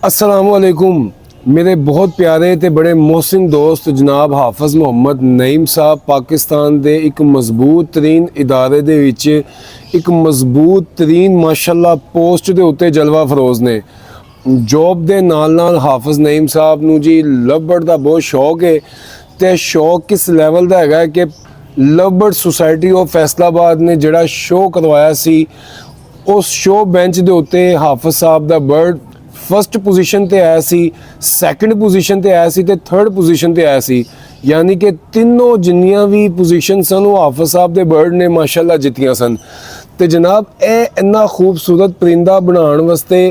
अस्सलामुअलैकुम मेरे बहुत प्यारे ते बड़े मोहसिन दोस्त जनाब हाफिज़ मुहम्मद नईम साहब पाकिस्तान दे एक मजबूत तरीन इदारे दे विच एक मजबूत तरीन माशाअल्लाह पोस्ट दे उत्ते जलवा फरोज ने। जॉब दे नाल हाफिज़ नईम साहब नूं जी लवबर्ड दा बहुत शौक है ते शौक किस लैवल दा हैगा कि लवबर्ड सोसाइटी ऑफ फैसलाबाद ने जिहड़ा शो करवाया सी उस शो बेंच दे उत्ते हाफिज़ साहब दा बर्ड फस्ट पोजीशन ते आया सी, सैकंड पोजीशन ते आया सी ते थर्ड पोजीशन ते आया सी। यानी कि तीनों जिन्नियां भी पोजीशन सन वो हाफिज़ साहब दे बर्ड ने माशाअल्लाह जित्तियां सन। ते जनाब ए इन्ना खूबसूरत परिंदा बनाने वास्ते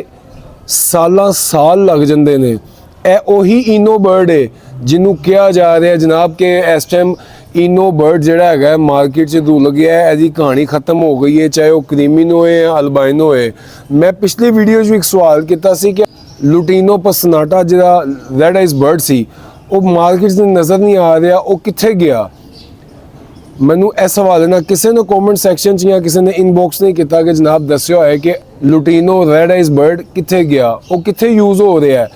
सालां साल लग जाते हैं। ए ओही इनो बर्ड है जिन्हों कहा जा रहा है जनाब कि इस टाइम इनो बर्ड जिहड़ा है मार्केट से धुल गया है, इसकी कहानी खत्म हो गई है, चाहे वो क्रीमिनो है या अल्बाइनो है। मैं पिछली वीडियो में एक सवाल किया सी कि लुटीनो पसनाटा जिहड़ा रेड आइज बर्ड सी वो मार्केट से नज़र नहीं आ रहा, वो कित्थे गया। मैनू इस हवाले ना किसी ने कॉमेंट सैक्शन या किसी ने इनबॉक्स नहीं किया कि जनाब दस्यो है कि लुटीनो रेड आइज बर्ड कित्थे गया, वो कित्थे यूज़ हो रहा है।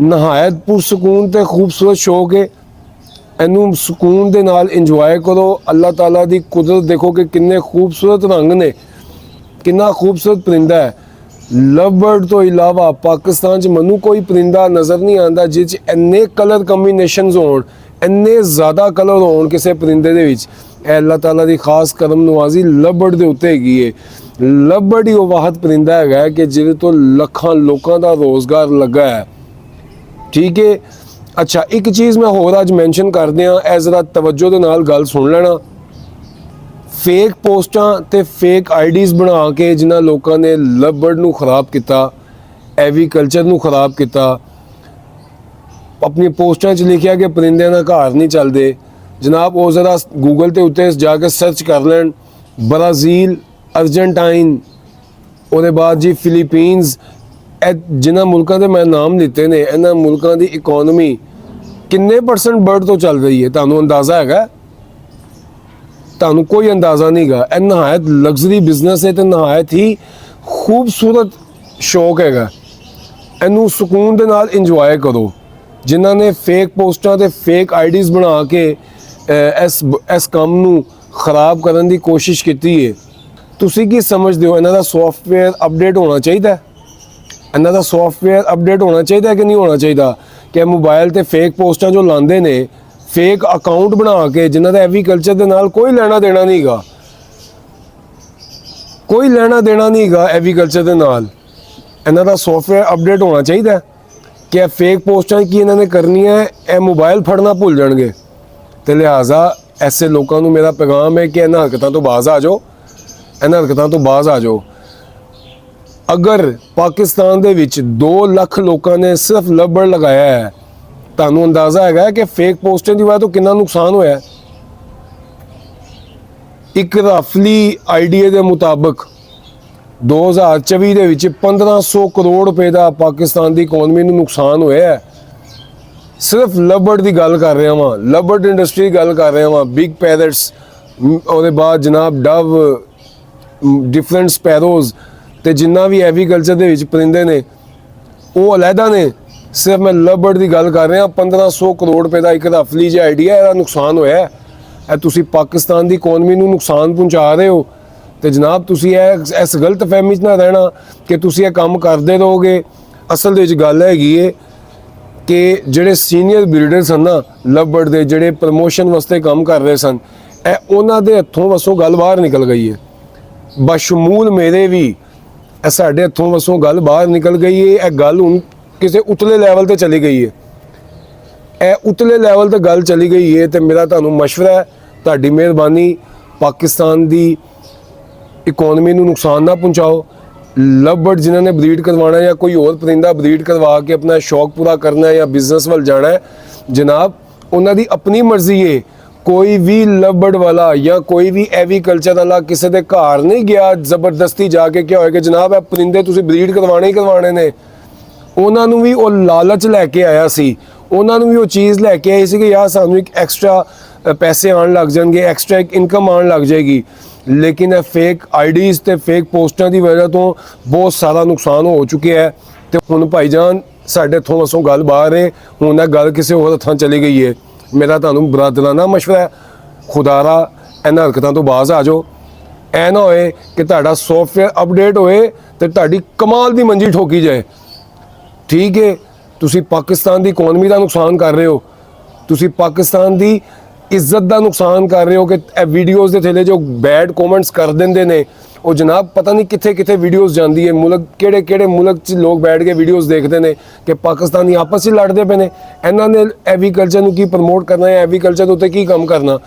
नहायत पुरसकून ते खूबसूरत शौक है, इनू सुकून दे नाल इंजॉय करो। अल्लाह ताला दी कुदरत देखो कि किन्ने खूबसूरत रंग ने, किन्ना खूबसूरत परिंदा है। लवबर्ड तो इलावा पाकिस्तान च मैनू कोई परिंदा नज़र नहीं आता जिस इन्ने कलर कम्बीनेशनस होण, इन्ने ज़्यादा कलर होण किसी परिंदे दे विच। अल्लाह ताला दी खास करम नवाजी लवबर्ड दे उत्ते हैगी है। लवबर्ड ही वो वाहद परिंदा है कि जिहदे तो लखां लोकां दा रोज़गार लगा है। ठीक है, अच्छा एक चीज़ मैं होर अज मैंशन कर दियाँ, ए ज़रा तवज्जो दे नाल गल सुन लेना। फेक पोस्टां ते फेक आईडीज़ बना के जिन्हां लोगों ने लवबर्ड नूं खराब किया, एवीकल्चर नूं खराब किया, अपनी पोस्टां च लिखिया कि परिंदे ना घर नहीं चलते। जनाब वो ज़रा गूगल ते उत्ते जाके सर्च कर लैन, ब्राज़ील, अर्जेंटाइन, उसदे बाद जी फिलीपीनस, जिन्होंने मुल्कों के मैं नाम लिते ने, इन्होंने मुल्कों की इकोनॉमी किन्ने परसेंट बर्ड तो चल रही है, तुहानू अंदाज़ा है? तुहानू कोई अंदाज़ा नहीं गा। यह नहायत लग्जरी बिजनेस है तो नहायत ही खूबसूरत शौक है। इनू सुकून दे नाल इंजॉय करो। जिन्होंने फेक पोस्टां ते फेक आईडीज़ बना के इस काम नू खराब करने की कोशिश की है। तुसी की समझते हो, इन्हां दा सॉफ्टवेयर अपडेट होना चाहिए? इन्हां दा सॉफ्टवेयर अपडेट होना चाहिए कि नहीं होना चाहिए? कि मोबाइल ते फेक पोस्टां जो लाते ने, फेक अकाउंट बना के जिन्हां दा एवीकल्चर दे नाल कोई लेना देना नहीं गा, कोई लेना देना नहीं गा एवीकल्चर दे नाल। इन्हां दा सॉफ्टवेयर अपडेट होना चाहिए कि फेक पोस्टां की इन्होंने करनी है, यह मोबाइल फड़ना भुल जाएंगे। तो लिहाजा ऐसे लोगों को मेरा पैगाम है कि इन्हां हरकतां तो बाज आ जाओ, इन्हां हरकतां तो बाज आ जाओ। अगर पाकिस्तान दे विच 2 लाख लोगों ने सिर्फ लवबर्ड लगाया है, तुहानू अंदाज़ा है कि फेक पोस्टें की वजह तो कितना नुकसान होया है। एक रफली आईडिया के मुताबिक 2024 दे विच 1500 करोड़ रुपए का पाकिस्तान की इकोनॉमी नू नुकसान होया है। सिर्फ लवबर्ड की गल कर रहा वहाँ, लवबर्ड इंडस्ट्री की गल कर रहा वहाँ। बिग पैरट्स, उसके बाद जनाब डव, डिफरेंट स्पैरोज़ ते जिन्ना भी एवीकल्चर दे विच परिंदे ने वो अलहदा ने। सिर्फ मैं लवबर्ड की गल कर रहा। 1500 करोड़ रुपए का एक रफली जो आइडिया है नुकसान होया है। तुसी पाकिस्तान की इकोनॉमी नू नुकसान पहुँचा रहे हो। तो जनाब तुसी इस गलत फहमी च ना रहना कि तुसी ये काम करते रहोगे। असल दे विच गल हैगी है कि जिहड़े सीनियर ब्रीडर सन ना लवबर्ड दे, जिहड़े प्रमोशन वास्ते काम कर रहे सन, उन्हां दे हत्थों वसों गल बाहर निकल गई है। बशमूल मेरे भी साढ़े हत्थों वसों गल बाहर निकल गई है। यह गल हुण किसी उतले लैवल पर चली गई है। यह उतले लैवल पर गल चली गई है। तो मेरा तुहानू मशवरा है, तुहाडी मेहरबानी, पाकिस्तान की इकोनॉमी नू नुकसान ना पहुँचाओ। लवबर्ड जिन्होंने ब्रीड करवाना या कोई और परिंदा ब्रीड करवा के अपना शौक पूरा करना है या बिजनेस वाल जाना है, जनाब उन्होंने अपनी मर्जी है। कोई भी लवबर्ड वाला या कोई भी एवीकल्चर वाला किसी के घर नहीं गया जबरदस्ती जाके क्या होएगा जनाब ए परिंदे तुसी ब्रीड करवाने ही करवाने ने। उन्होंने भी वो लालच लैके आया सी, उन्होंने भी वो चीज़ लैके आई सी कि यार सानू एक एक्स्ट्रा पैसे आने लग जाएंगे, एक्स्ट्रा एक इनकम आने लग जाएगी। लेकिन फेक आईडीज़ ते फेक पोस्टां की वजह तो बहुत सारा नुकसान हो चुके हैं। ਤੇ ਹੁਣ ਭਾਈਜਾਨ ਸਾਡੇ ਇੱਥੋਂ ਵਸੋਂ ਗੱਲ ਬਾਹਰ ਹੈ, ਹੁਣ ਇਹ ਗੱਲ ਕਿਸੇ ਹੋਰ ਹੱਥਾਂ ਚਲੀ ਗਈ ਹੈ। ਮੇਰਾ ਤੁਹਾਨੂੰ ਬਰਾਦਰਾਨਾ ਮਸ਼ਵਰਾ ਹੈ, ਖੁਦਾਰਾ ਇਹਨਾਂ ਹਰਕਤਾਂ ਤੋਂ ਬਾਜ਼ ਆ ਜਾਓ। ਐ ਨਾ ਹੋਏ ਕਿ ਤੁਹਾਡਾ ਸੌਫਟਵੇਅਰ ਅਪਡੇਟ ਹੋਏ ਤੇ ਤੁਹਾਡੀ ਕਮਾਲ ਦੀ ਮੰਜੀ ਠੋਕੀ ਜਾਏ। ਠੀਕ ਹੈ, ਤੁਸੀਂ ਪਾਕਿਸਤਾਨ ਦੀ ਇਕਨੋਮੀ ਦਾ ਨੁਕਸਾਨ ਕਰ ਰਹੇ ਹੋ, ਤੁਸੀਂ ਪਾਕਿਸਤਾਨ ਦੀ ਇੱਜ਼ਤ ਦਾ ਨੁਕਸਾਨ ਕਰ ਰਹੇ ਹੋ ਕਿ ਇਹ ਵੀਡੀਓਜ਼ ਦੇ ਥੱਲੇ ਜੋ ਬੈਡ ਕਮੈਂਟਸ ਕਰ ਦਿੰਦੇ ਨੇ ਉਹ ਜਨਾਬ ਪਤਾ ਨਹੀਂ ਕਿੱਥੇ ਕਿੱਥੇ ਵੀਡੀਓਜ਼ ਜਾਂਦੀ ਹੈ। ਮੁਲਕ ਕਿਹੜੇ ਕਿਹੜੇ ਮੁਲਕ 'ਚ ਲੋਕ ਬੈਠ ਕੇ ਵੀਡੀਓਜ਼ ਦੇਖਦੇ ਨੇ ਕਿ ਪਾਕਿਸਤਾਨੀ ਆਪਸ 'ਚ ਲੜਦੇ ਪਏ ਨੇ। ਇਹਨਾਂ ਨੇ ਐਵੀਕਲਚਰ ਨੂੰ ਕੀ ਪ੍ਰਮੋਟ ਕਰਨਾ ਹੈ, ਐਵੀਕਲਚਰ ਦੇ ਉੱਤੇ ਕੀ ਕੰਮ ਕਰਨਾ।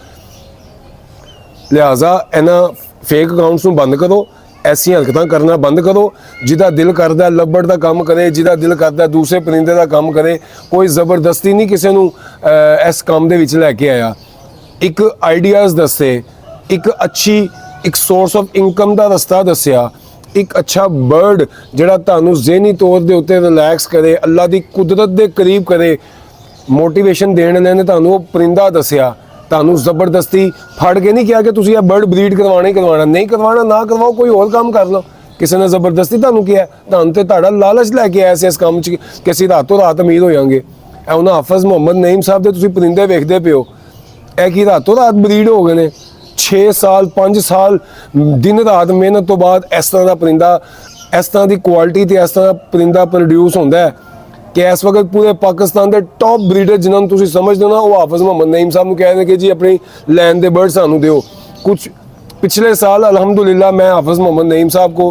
ਲਿਹਾਜ਼ਾ ਇਹਨਾਂ ਫੇਕ ਅਕਾਊਂਟਸ ਨੂੰ ਬੰਦ ਕਰੋ, ਐਸੀਆਂ ਹਰਕਤਾਂ ਕਰਨਾ ਬੰਦ ਕਰੋ। ਜਿਹਦਾ ਦਿਲ ਕਰਦਾ ਲੱਭੜ ਦਾ ਕੰਮ ਕਰੇ, ਜਿਹਦਾ ਦਿਲ ਕਰਦਾ ਦੂਸਰੇ ਪਰਿੰਦੇ ਦਾ ਕੰਮ ਕਰੇ। ਕੋਈ ਜ਼ਬਰਦਸਤੀ ਨਹੀਂ ਕਿਸੇ ਨੂੰ ਇਸ ਕੰਮ ਦੇ ਵਿੱਚ ਲੈ ਕੇ ਆਇਆ। ਇੱਕ ਆਈਡੀਆਜ਼ ਦੱਸੇ, ਇੱਕ ਸੋਰਸ ਆਫ ਇਨਕਮ ਦਾ ਰਸਤਾ ਦੱਸਿਆ, ਇੱਕ ਅੱਛਾ ਬਰਡ ਜਿਹੜਾ ਤੁਹਾਨੂੰ ਜ਼ਿਹਨੀ ਤੌਰ ਦੇ ਉੱਤੇ ਰਿਲੈਕਸ ਕਰੇ, ਅੱਲਾ ਦੀ ਕੁਦਰਤ ਦੇ ਕਰੀਬ ਕਰੇ, ਮੋਟੀਵੇਸ਼ਨ ਦੇਣ ਨੇ ਤੁਹਾਨੂੰ ਉਹ ਪਰਿੰਦਾ ਦੱਸਿਆ। ਤੁਹਾਨੂੰ ਜ਼ਬਰਦਸਤੀ ਫੜ ਕੇ ਨਹੀਂ ਕਿਹਾ ਕਿ ਤੁਸੀਂ ਇਹ ਬਰਡ ਬਰੀਡ ਕਰਵਾਉਣਾ ਹੀ ਕਰਵਾਉਣਾ, ਨਹੀਂ ਕਰਵਾਉਣਾ ਨਾ ਕਰਵਾਓ, ਕੋਈ ਹੋਰ ਕੰਮ ਕਰ ਲਓ। ਕਿਸੇ ਨੇ ਜ਼ਬਰਦਸਤੀ ਤੁਹਾਨੂੰ ਕਿਹਾ, ਤੁਹਾਨੂੰ ਤੇ ਤੁਹਾਡਾ ਲਾਲਚ ਲੈ ਕੇ ਆਇਆ ਸੀ ਇਸ ਕੰਮ 'ਚ ਕਿ ਅਸੀਂ ਰਾਤੋਂ ਰਾਤ ਅਮੀਰ ਹੋ ਜਾਵਾਂਗੇ। ਇਹ ਉਹਨਾਂ ਹਾਫਿਜ਼ ਮੁਹੰਮਦ ਨਈਮ ਸਾਹਿਬ ਦੇ ਤੁਸੀਂ ਪਰਿੰਦੇ ਵੇਖਦੇ ਪਿਓ, ਇਹ ਕੀ ਰਾਤੋਂ ਰਾਤ ਬਰੀਡ ਹੋ ਗਏ ਨੇ। 6 ਸਾਲ 5 ਸਾਲ ਦਿਨ ਰਾਤ ਮਿਹਨਤ ਤੋਂ ਬਾਅਦ ਇਸ ਤਰ੍ਹਾਂ ਦਾ ਪਰਿੰਦਾ, ਇਸ ਤਰ੍ਹਾਂ ਦੀ ਕੁਆਲਿਟੀ ਤੇ ਇਸ ਤਰ੍ਹਾਂ ਦਾ ਪਰਿੰਦਾ ਪ੍ਰੋਡਿਊਸ ਹੁੰਦਾ ਹੈ ਕਿ ਇਸ ਵਕਤ ਪੂਰੇ ਪਾਕਿਸਤਾਨ ਦੇ ਟੌਪ ਬਰੀਡਰ ਜਿਨ੍ਹਾਂ ਨੂੰ ਤੁਸੀਂ ਸਮਝਦੇ ਹੋ ਨਾ, ਉਹ ਹਾਫਿਜ਼ ਮੁਹੰਮਦ ਨਈਮ ਸਾਹਿਬ ਨੂੰ ਕਹਿ ਰਹੇ ਕਿ ਜੀ ਆਪਣੀ ਲੈਂਡ ਦੇ ਬਰਡ ਸਾਨੂੰ ਦਿਓ। ਕੁਛ ਪਿਛਲੇ ਸਾਲ ਅਲਹਮਦੁਲਿल्लाह मैं हाफिज़ मोहम्मद नईम साहब को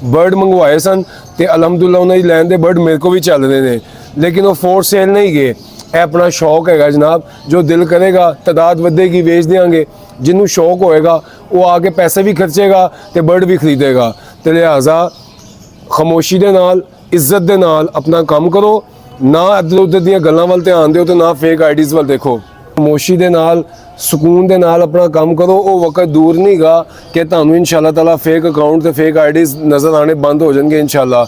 बर्ड मंगवाए सन तो अल्हम्दुलिल्लाह उन्होंने लैन दे बर्ड मेरे को भी चल रहे हैं, लेकिन वो फोर सेल नहीं गए। यह अपना शौक है जनाब, जो दिल करेगा तादाद वधेगी बेच देंगे, जिन्होंने शौक होएगा वो आके पैसे भी खर्चेगा तो बर्ड भी खरीदेगा। तो लिहाजा खामोशी दे नाल इज्जत दे नाल अपना काम करो, ना इधर उधर ਦੀਆਂ ਗੱਲਾਂ ਵੱਲ ਧਿਆਨ ਦਿਓ ਤੇ ਨਾ ਫੇਕ ਆਈਡੀਜ਼ ਵੱਲ ਦੇਖੋ। ਖਾਮੋਸ਼ੀ ਦੇ ਨਾਲ ਸਕੂਨ ਦੇ ਨਾਲ ਆਪਣਾ ਕੰਮ ਕਰੋ। ਉਹ ਵਕਤ ਦੂਰ ਨਹੀਂਗਾ ਕਿ ਤੁਹਾਨੂੰ ਇਨਸ਼ਾਅੱਲਾ ਤਾਲਾ ਫੇਕ ਅਕਾਊਂਟ ਤੇ ਫੇਕ ਆਈਡੀਜ਼ ਨਜ਼ਰ ਆਣੇ ਬੰਦ ਹੋ ਜਾਣਗੇ ਇਨਸ਼ਾਅੱਲਾ।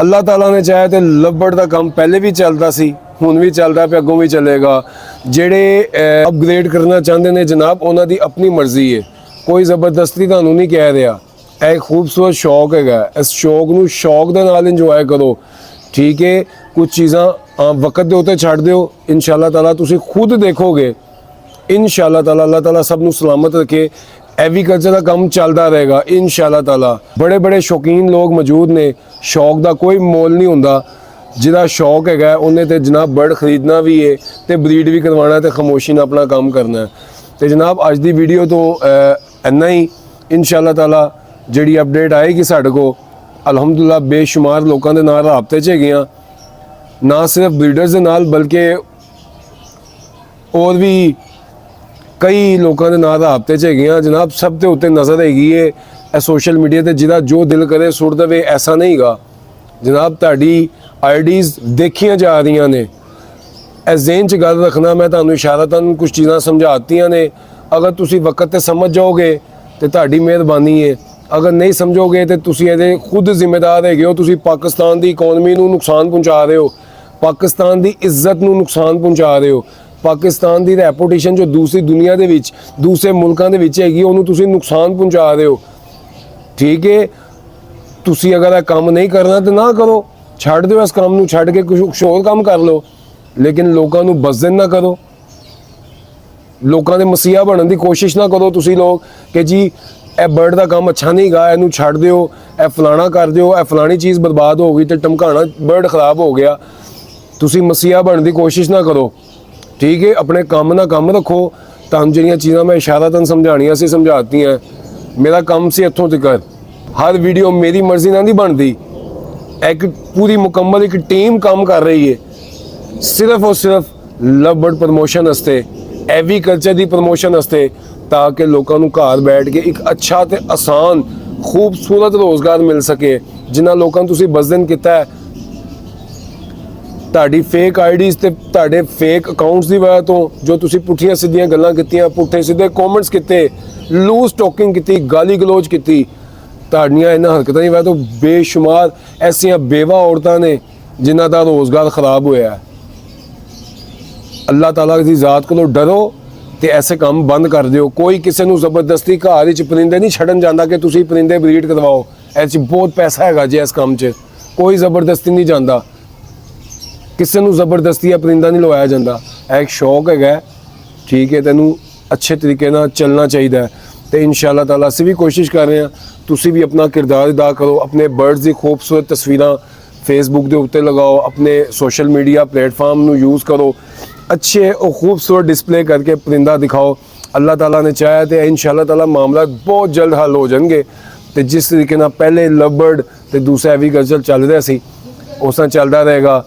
ਅੱਲਾਹ ਤਾਲਾ ਨੇ ਚਾਹਿਆ ਤੇ ਲੱਭੜ ਦਾ ਕੰਮ ਪਹਿਲੇ ਵੀ ਚੱਲਦਾ ਸੀ, ਹੁਣ ਵੀ ਚੱਲਦਾ ਪਿਆ, ਅੱਗੋਂ ਵੀ ਚੱਲੇਗਾ। ਜਿਹੜੇ ਅਪਗ੍ਰੇਡ ਕਰਨਾ ਚਾਹੁੰਦੇ ਨੇ ਜਨਾਬ, ਉਹਨਾਂ ਦੀ ਆਪਣੀ ਮਰਜ਼ੀ ਹੈ, ਕੋਈ ਜ਼ਬਰਦਸਤੀ ਤੁਹਾਨੂੰ ਨਹੀਂ ਕਹਿ ਰਿਹਾ। ਇਹ ਖੂਬਸੂਰਤ ਸ਼ੌਕ ਹੈਗਾ, ਇਸ ਸ਼ੌਕ ਨੂੰ ਸ਼ੌਕ ਦੇ ਨਾਲ ਇੰਜੋਏ ਕਰੋ। ਠੀਕ ਹੈ, ਕੁਝ ਚੀਜ਼ਾਂ ਵਕਤ ਦੇ ਉੱਤੇ ਛੱਡ ਦਿਓ, ਇਨਸ਼ਾਅੱਲਾ ਤਾਲਾ ਤੁਸੀਂ ਖੁਦ ਦੇਖੋਗੇ। ਇਨਸ਼ਾਅੱਲਾ ਤਾਲਾ ਅੱਲਾਹ ਤਾਲਾ ਸਭ ਨੂੰ ਸਲਾਮਤ ਰੱਖੇ, ਐਵੀਕਲਚਰ ਦਾ ਕੰਮ ਚੱਲਦਾ ਰਹੇਗਾ ਇਨਸ਼ਾਅੱਲਾ ਤਾਲਾ। ਬੜੇ ਬੜੇ ਸ਼ੌਕੀਨ ਲੋਕ ਮੌਜੂਦ ਨੇ, ਸ਼ੌਕ ਦਾ ਕੋਈ ਮੁੱਲ ਨਹੀਂ ਹੁੰਦਾ। ਜਿਹਦਾ ਸ਼ੌਕ ਹੈਗਾ ਉਹਨੇ ਤੇ ਜਨਾਬ ਬਰਡ ਖਰੀਦਣਾ ਵੀ ਹੈ ਤੇ ਬਰੀਡ ਵੀ ਕਰਵਾਉਣਾ ਤੇ ਖਾਮੋਸ਼ੀ ਨਾਲ ਆਪਣਾ ਕੰਮ ਕਰਨਾ। ਤੇ ਜਨਾਬ ਅੱਜ ਦੀ ਵੀਡੀਓ ਤੋਂ ਇੰਨਾ ਹੀ। ਇਨਸ਼ਾਅੱਲਾ ਤਾਲਾ ਜਿਹੜੀ ਅਪਡੇਟ ਆਏਗੀ ਸਾਡੇ ਕੋਲ, ਅਲਹਮਦੁਲਿल्लाह ਬੇਸ਼ੁਮਾਰ ਲੋਕਾਂ ਦੇ ਨਾਲ ਰਾਬਤੇ 'ਚ ਹੈਗੇ ਆ, ਨਾ ਸਿਰਫ ਬਰੀਡਰਸ ਦੇ ਨਾਲ ਬਲਕਿ ਹੋਰ ਵੀ ਕਈ ਲੋਕਾਂ ਦੇ ਨਾਲ ਰਾਬਤੇ 'ਚ ਹੈਗੇ ਆ ਜਨਾਬ। ਸਭ ਦੇ ਉੱਤੇ ਨਜ਼ਰ ਹੈਗੀ ਹੈ ਇਹ ਸੋਸ਼ਲ ਮੀਡੀਆ ਤੇ, ਜਿਹਦਾ ਜੋ ਦਿਲ ਕਰੇ ਸੁੱਟ ਦੇਵੇ, ਐਸਾ ਨਹੀਂ ਗਾ ਜਨਾਬ। ਤੁਹਾਡੀ ਆਈਡੀਜ਼ ਦੇਖੀਆਂ ਜਾ ਰਹੀਆਂ ਨੇ, ਇਹ ਜ਼ਿਹਨ 'ਚ ਗੱਲ ਰੱਖਣਾ। ਮੈਂ ਤੁਹਾਨੂੰ ਇਸ਼ਾਰਤਨ ਕੁਝ ਚੀਜ਼ਾਂ ਸਮਝਾਤੀਆਂ ਨੇ, ਅਗਰ ਤੁਸੀਂ ਵਕਤ ਤੇ ਸਮਝ ਜਾਓਗੇ ਤੇ ਤੁਹਾਡੀ ਮਿਹਰਬਾਨੀ ਹੈ, ਅਗਰ ਨਹੀਂ ਸਮਝੋਗੇ ਤੇ ਤੁਸੀਂ ਇਹਦੇ ਖੁਦ ਜ਼ਿੰਮੇਦਾਰ ਹੈਗੇ ਹੋ। ਤੁਸੀਂ ਪਾਕਿਸਤਾਨ ਦੀ ਇਕਨੋਮੀ ਨੂੰ ਨੁਕਸਾਨ ਪਹੁੰਚਾ ਰਹੇ ਹੋ, ਪਾਕਿਸਤਾਨ ਦੀ ਇੱਜ਼ਤ ਨੂੰ ਨੁਕਸਾਨ ਪਹੁੰਚਾ ਰਹੇ ਹੋ, ਪਾਕਿਸਤਾਨ ਦੀ ਰੈਪੂਟੇਸ਼ਨ ਜੋ ਦੂਸਰੀ ਦੁਨੀਆ ਦੇ ਵਿੱਚ ਦੂਸਰੇ ਮੁਲਕਾਂ ਦੇ ਵਿੱਚ ਹੈਗੀ ਉਹਨੂੰ ਤੁਸੀਂ ਨੁਕਸਾਨ ਪਹੁੰਚਾ ਰਹੇ ਹੋ। ਠੀਕ ਹੈ, ਤੁਸੀਂ ਅਗਰ ਇਹ ਕੰਮ ਨਹੀਂ ਕਰਨਾ ਤਾਂ ਨਾ ਕਰੋ, ਛੱਡ ਦਿਓ ਇਸ ਕੰਮ ਨੂੰ, ਛੱਡ ਕੇ ਕੁਛ ਹੋਰ ਕੰਮ ਕਰ ਲਓ, ਲੇਕਿਨ ਲੋਕਾਂ ਨੂੰ ਬਜ਼ਦਨ ਨਾ ਕਰੋ, ਲੋਕਾਂ ਦੇ ਮਸੀਹਾ ਬਣਨ ਦੀ ਕੋਸ਼ਿਸ਼ ਨਾ ਕਰੋ। ਤੁਸੀਂ ਲੋਕ ਕਿ ਜੀ ਇਹ ਬਰਡ ਦਾ ਕੰਮ ਅੱਛਾ ਨਹੀਂ ਗਾ, ਇਹਨੂੰ ਛੱਡ ਦਿਓ, ਇਹ ਫਲਾਣਾ ਕਰ ਦਿਓ, ਇਹ ਫਲਾਣੀ ਚੀਜ਼ ਬਰਬਾਦ ਹੋ ਗਈ ਤੇ ਧਮਕਾਣਾ ਬਰਡ ਖਰਾਬ ਹੋ ਗਿਆ। ਤੁਸੀਂ ਮਸੀਹਾ ਬਣਨ ਦੀ ਕੋਸ਼ਿਸ਼ ਨਾ ਕਰੋ। ਠੀਕ ਹੈ, ਆਪਣੇ ਕੰਮ ਨਾਲ ਕੰਮ ਰੱਖੋ। ਤੁਹਾਨੂੰ ਜਿਹੜੀਆਂ ਚੀਜ਼ਾਂ ਮੈਂ ਇਸ਼ਾਰਤਨ ਸਮਝਾਉਣੀਆਂ ਸੀ ਸਮਝਾਤੀਆਂ। ਮੇਰਾ ਕੰਮ ਸੀ ਇੱਥੋਂ ਤੱਕ, ਹਰ ਵੀਡੀਓ ਮੇਰੀ ਮਰਜ਼ੀ ਨਾਲ ਨਹੀਂ ਬਣਦੀ। ਇੱਕ ਪੂਰੀ ਮੁਕੰਮਲ ਇੱਕ ਟੀਮ ਕੰਮ ਕਰ ਰਹੀ ਹੈ ਸਿਰਫ ਔਰ ਸਿਰਫ ਲਵਬਰਡ ਪ੍ਰਮੋਸ਼ਨ ਵਾਸਤੇ, ਐਵੀਕਲਚਰ ਦੀ ਪ੍ਰਮੋਸ਼ਨ ਵਾਸਤੇ, ਤਾਂ ਕਿ ਲੋਕਾਂ ਨੂੰ ਘਰ ਬੈਠ ਕੇ ਇੱਕ ਅੱਛਾ ਤੇ ਆਸਾਨ ਖੂਬਸੂਰਤ ਰੋਜ਼ਗਾਰ ਮਿਲ ਸਕੇ। ਜਿਨ੍ਹਾਂ ਲੋਕਾਂ ਨੂੰ ਤੁਸੀਂ ਬਜ਼ਦਨ ਕੀਤਾ ਹੈ, ਤੁਹਾਡੀ ਫੇਕ ਆਈਡੀਜ਼ ਤੇ ਤੁਹਾਡੇ ਫੇਕ ਅਕਾਊਂਟਸ ਦੀ ਵਜ੍ਹਾ ਤੋਂ ਜੋ ਤੁਸੀਂ ਪੁੱਠੀਆਂ ਸਿੱਧੀਆਂ ਗੱਲਾਂ ਕੀਤੀਆਂ, ਪੁੱਠੇ ਸਿੱਧੇ ਕਮੈਂਟਸ ਕੀਤੇ, ਲੂਜ਼ ਟਾਕਿੰਗ ਕੀਤੀ, ਗਾਲੀ ਗਲੋਚ ਕੀਤੀ, ਤੁਹਾਡੀਆਂ ਇਹਨਾਂ ਹਰਕਤਾਂ ਦੀ ਵਜ੍ਹਾ ਤੋਂ ਬੇਸ਼ੁਮਾਰ ਐਸੀਆਂ ਬੇਵਾ ਔਰਤਾਂ ਨੇ ਜਿਨ੍ਹਾਂ ਦਾ ਰੋਜ਼ਗਾਰ ਖਰਾਬ ਹੋਇਆ। ਅੱਲਾਹ ਤਾਲਾ ਦੀ ਜ਼ਾਤ ਕੋਲੋਂ ਡਰੋ ਤੇ ਐਸੇ ਕੰਮ ਬੰਦ ਕਰ ਦਿਓ। ਕੋਈ ਕਿਸੇ ਨੂੰ ਜ਼ਬਰਦਸਤੀ ਘਰ ਵਿੱਚ ਪਰਿੰਦੇ ਨਹੀਂ ਛੱਡਣ ਜਾਂਦਾ ਕਿ ਤੁਸੀਂ ਪਰਿੰਦੇ ਬਰੀਡ ਕਰਵਾਓ। ਇਹ 'ਚ ਬਹੁਤ ਪੈਸਾ ਹੈਗਾ ਜੀ ਇਸ ਕੰਮ 'ਚ, ਕੋਈ ਜ਼ਬਰਦਸਤੀ ਨਹੀਂ ਜਾਂਦਾ, ਕਿਸੇ ਨੂੰ ਜ਼ਬਰਦਸਤੀ ਇਹ ਪਰਿੰਦਾ ਨਹੀਂ ਲਵਾਇਆ ਜਾਂਦਾ। ਇਹ ਇੱਕ ਸ਼ੌਕ ਹੈਗਾ, ਠੀਕ ਹੈ, ਤੈਨੂੰ ਅੱਛੇ ਤਰੀਕੇ ਨਾਲ ਚੱਲਣਾ ਚਾਹੀਦਾ ਹੈ। ਤੇ ਇਨਸ਼ਾਅੱਲਾ ਤਾਲਾ ਅਸੀਂ ਵੀ ਕੋਸ਼ਿਸ਼ ਕਰ ਰਹੇ ਹਾਂ, ਤੁਸੀਂ ਵੀ ਆਪਣਾ ਕਿਰਦਾਰ ਅਦਾ ਕਰੋ, ਆਪਣੇ ਬਰਡਸ ਦੀ ਖੂਬਸੂਰਤ ਤਸਵੀਰਾਂ ਫੇਸਬੁੱਕ ਦੇ ਉੱਤੇ ਲਗਾਓ, ਆਪਣੇ ਸੋਸ਼ਲ ਮੀਡੀਆ ਪਲੇਟਫਾਰਮ ਨੂੰ ਯੂਜ਼ ਕਰੋ, ਅੱਛੇ और खूबसूरत डिस्प्ले करके परिंदा दिखाओ। अल्लाह ताला ने चाहा तो इंशाअल्लाह ताला मामला बहुत जल्द हल हो जाएंगे। तो जिस तरीके ਨਾਲ पहले लवबर्ड तो दूसरा एग्रीकल्चर चल रहा सी उस तरह चलता रहेगा।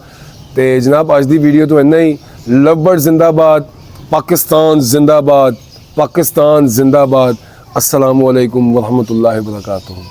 तो जनाब अज की वीडियो तो इन्ना ही। लवबर्ड जिंदाबाद, पाकिस्तान जिंदाबाद, पाकिस्तान जिंदाबाद। अस्सलामु अलैकुम वरहमतुल्लाहि वबरकातुहू।